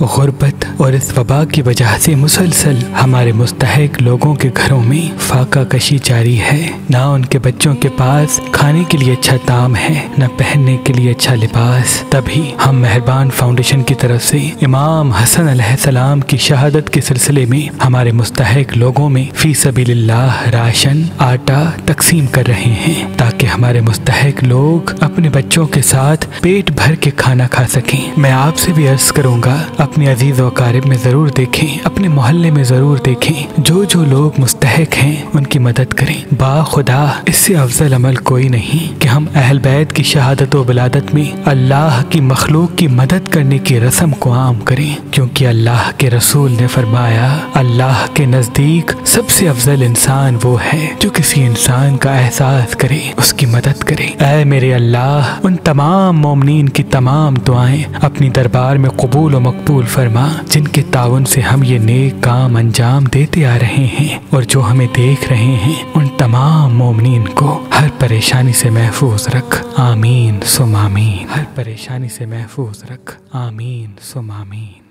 غربت اور اس وبا کی وجہ سے مسلسل ہمارے مستحق لوگوں کے گھروں میں فاقہ کشی جاری ہے۔ نہ ان کے بچوں کے پاس کھانے کے لیے اچھا طعام ہے، نہ پہننے کے لیے اچھا لباس۔ تبھی ہم مہربان فاؤنڈیشن کی طرف سے امام حسن علیہ السلام کی شہادت کے سلسلے میں ہمارے مستحق لوگوں میں فی سبیل اللہ راشن، آٹا تقسیم کر رہے ہیں تاکہ ہمارے مستحق لوگ اپنے بچوں کے ساتھ پیٹ بھر کے کھانا کھا سکیں۔ میں آپ سے بھی عرض کروں گا، اپنے عزیز و اقارب میں ضرور دیکھیں، اپنے محلے میں ضرور دیکھیں، جو لوگ مستحق ہیں ان کی مدد کریں۔ با خدا اس سے افضل عمل کوئی نہیں کہ ہم اہل بیت کی شہادت و ولادت میں اللہ کی مخلوق کی مدد کرنے کی رسم کو عام کریں، کیونکہ اللہ کے رسول نے فرمایا اللہ کے نزدیک سب سے افضل انسان وہ ہے جو کسی انسان کا احساس کرے، اس کی مدد کرے۔ اے میرے اللہ، ان تمام مومنین کی تمام دعائیں اپنی دربار میں قبول و مقبول فرما جن کے تعاون سے ہم یہ نیک کام انجام دیتے آ رہے ہیں، اور جو ہمیں دیکھ رہے ہیں ان تمام مومنین کو ہر پریشانی سے محفوظ رکھ، آمین ثم آمین۔ ہر پریشانی سے محفوظ رکھ، آمین ثم آمین۔